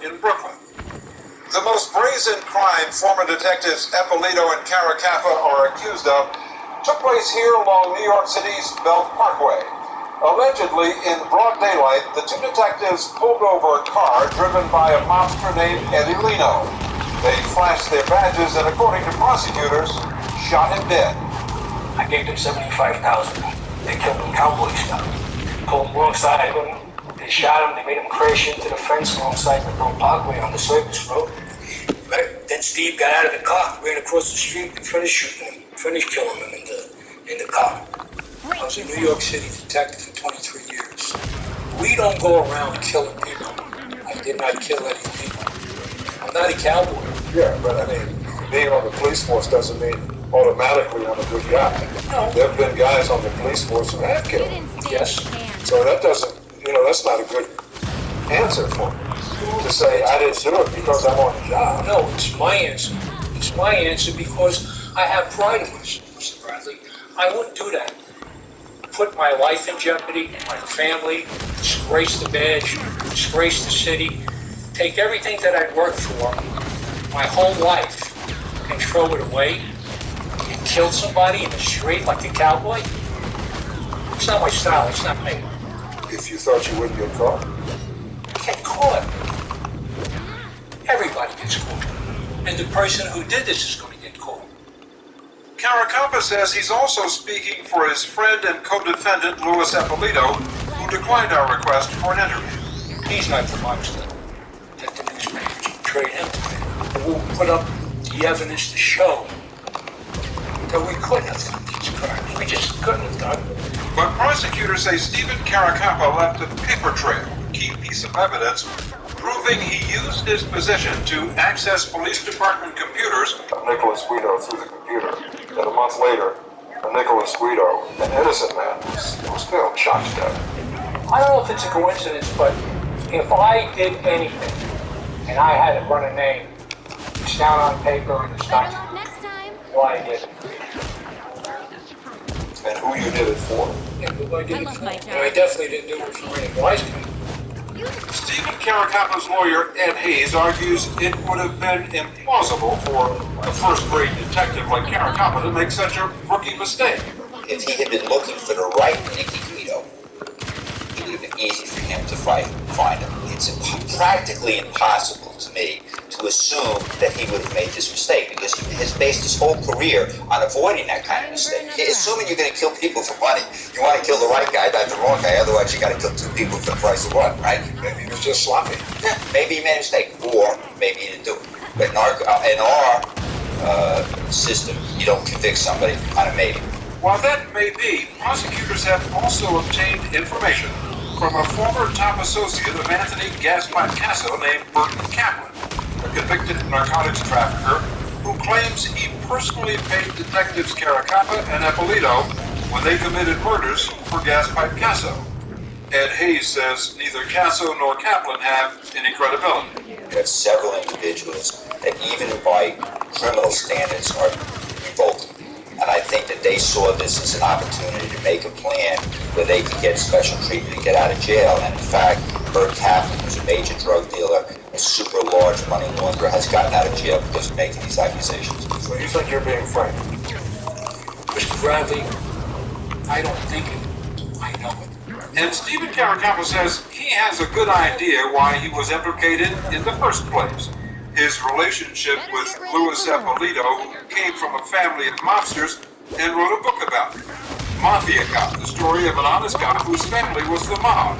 in Brooklyn. The most brazen crime former detectives Eppolito and Caracappa are accused of took place here along New York City's Belt Parkway. Allegedly, in broad daylight, the two detectives pulled over a car driven by a mobster named Eddie Leno. They flashed their badges and, according to prosecutors, shot him dead. I gave them $75,000. They killed him cowboy style. Pulled him alongside of him. They shot him. They made him crash into the fence alongside the Belt Parkway on the service road. Right. Then Steve got out of the car, ran across the street, and finished shooting him, finished killing him in the car. I was a New York City detective for 23 years. We don't go around killing people. I did not kill any people. I'm not a cowboy. Yeah, but I mean, being on the police force doesn't mean automatically I'm a good guy. No. There have been guys on the police force who have killed. Yes. So that doesn't, that's not a good answer for me. To say I didn't do it because I'm on the job. No, it's my answer. It's my answer because I have pride in myself, Mr. Bradley. I wouldn't do that. Put my life in jeopardy, my family, disgrace the badge, disgrace the city, take everything that I worked for, my whole life, and throw it away and kill somebody in the street like a cowboy? It's not my style, it's not me. If you thought you wouldn't get caught. Get caught. Everybody gets caught. And the person who did this is going to get caught. Caracappa says he's also speaking for his friend and co-defendant, Louis Eppolito, who declined our request for an interview. He's not the monster that the newspapers portrayed him to be. We'll put up the evidence to show that we couldn't have done these crimes. We just couldn't have done them. But prosecutors say Stephen Caracappa left a paper trail, key piece of evidence, proving he used his position to access police department computers. Nicholas Guido through the computer. Then a month later, Nicholas Guido, an innocent man, was killed, shot to death. I don't know if it's a coincidence, but if I did anything and I had to run a name, it's down on paper and it's not why I did it. And who you did it for? Yeah, who I did it for. And I definitely didn't do it for any wise guy. Stephen Caracappa's lawyer, Ed Hayes, argues it would have been implausible for a first-grade detective like Caracappa to make such a rookie mistake. If he had been looking for the right Nicky Guido, it would have been easy for him to find him. It's practically impossible to me to assume that he would have made this mistake because he has based his whole career on avoiding that kind of mistake. Assuming you're going to kill people for money, you want to kill the right guy, not the wrong guy. Otherwise, you got to kill two people for the price of one, right? Maybe he was just sloppy. Yeah, maybe he made a mistake, or maybe he didn't do it. But in our system, you don't convict somebody on a maybe. While that may be, prosecutors have also obtained information from a former top associate of Anthony Gaspard Casso named Burton Kaplan, a convicted narcotics trafficker who claims he personally paid detectives Caracappa and Eppolito when they committed murders for Gaspard Casso. Ed Hayes says neither Casso nor Kaplan have any credibility. You have several individuals that even by criminal standards are revolting. And I think that they saw this as an opportunity to make a plan where they could get special treatment and get out of jail. And in fact, Burt Kaplan, who's a major drug dealer, a super large money launderer, has gotten out of jail because of making these accusations. So you think you're being frank? Mr. Bradley, I don't think it. I know it. And Stephen Caracappa says he has a good idea why he was implicated in the first place. His relationship with Louis Eppolito, who came from a family of mobsters, and wrote a book about it. Mafia Cop, the story of an honest cop whose family was the mob.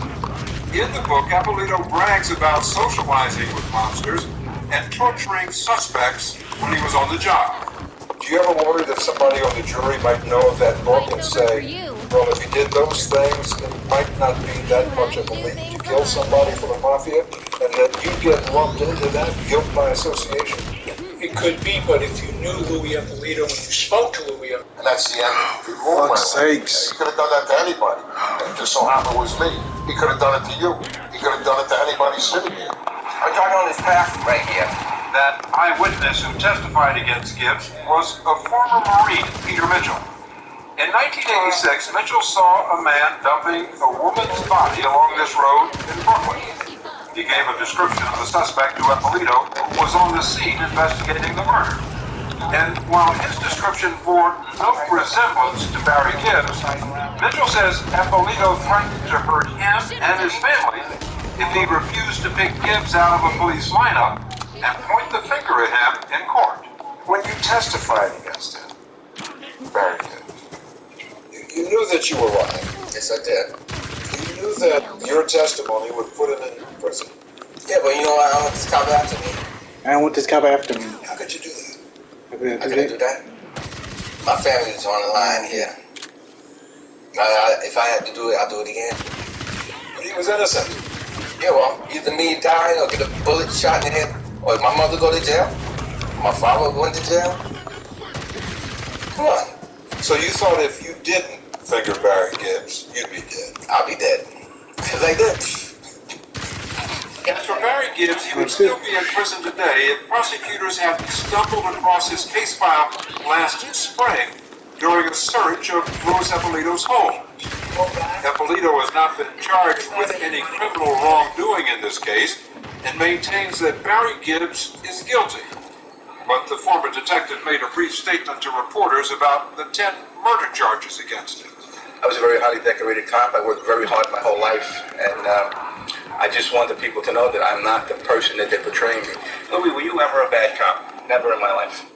In the book, Eppolito brags about socializing with mobsters and torturing suspects when he was on the job. Do you ever worry that somebody on the jury might know of that book and say, well, if he did those things, it might not be that much of a leap to kill somebody for the mafia, and that you get lumped into that guilt by association? It could be, but if you knew Louis Eppolito when you spoke to Louis Eppolito... And that's the end. For fuck's sakes. He could have done that to anybody. It just so happened it was me. He could have done it to you. He could have done it to anybody sitting here. We're talking on this path right here. That eyewitness who testified against Gibbs was a former Marine, Peter Mitchell. In 1986, Mitchell saw a man dumping a woman's body along this road in Brooklyn. He gave a description of the suspect to Eppolito, who was on the scene investigating the murder. And while his description bore no resemblance to Barry Gibbs, Mitchell says Eppolito threatened to hurt him and his family if he refused to pick Gibbs out of a police lineup and point the finger at him in court. When you testified against him, Barry Gibbs, you knew that you were lying. Yes, I did. You knew that your testimony would put him in prison. Yeah, but you know what? I don't want this cop after me. I don't want this cop after me. How could you do that? How can I do that? My family is on the line here. If I had to do it, I'll do it again. But he was innocent. Yeah, well, either me dying or get a bullet shot in the head, or if my mother go to jail, my father went to jail. Come on. So you thought if you didn't finger Barry Gibbs, you'd be dead. I'll be dead. Cause I did. As for Barry Gibbs, he would still be in prison today if prosecutors hadn't stumbled across his case file last spring during a search of Louis Eppolito's home. Eppolito has not been charged with any criminal wrongdoing in this case and maintains that Barry Gibbs is guilty. But the former detective made a brief statement to reporters about the 10 murder charges against him. I was a very highly decorated cop. I worked very hard my whole life, and I just want the people to know that I'm not the person that they're portraying me. Louis, were you ever a bad cop? Never in my life.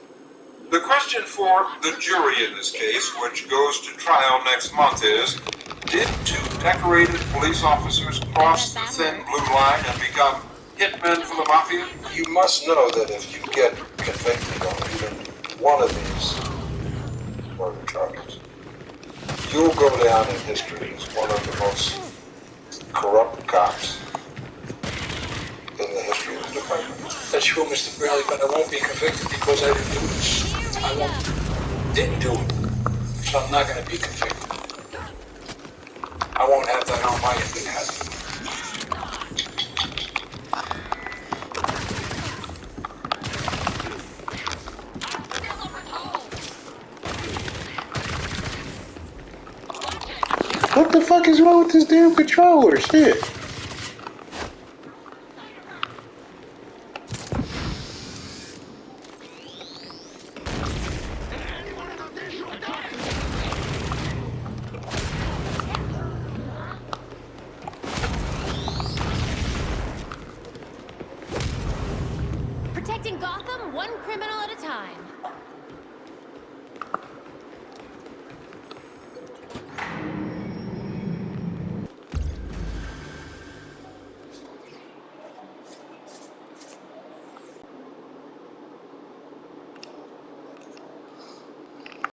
The question for the jury in this case, which goes to trial next month, is, did two decorated police officers cross the thin blue line and become hitmen for the mafia? You must know that if you get convicted on even one of these murder charges, you'll go down in history as one of the most corrupt cops in the history of the department. That's true, Mr. Bradley, but I won't be convicted because I didn't do this. Didn't do it. So I'm not going to be convicted. I won't have that on my end of the hazard. What the fuck is wrong with this damn controller? Shit. Protecting Gotham one criminal at a time.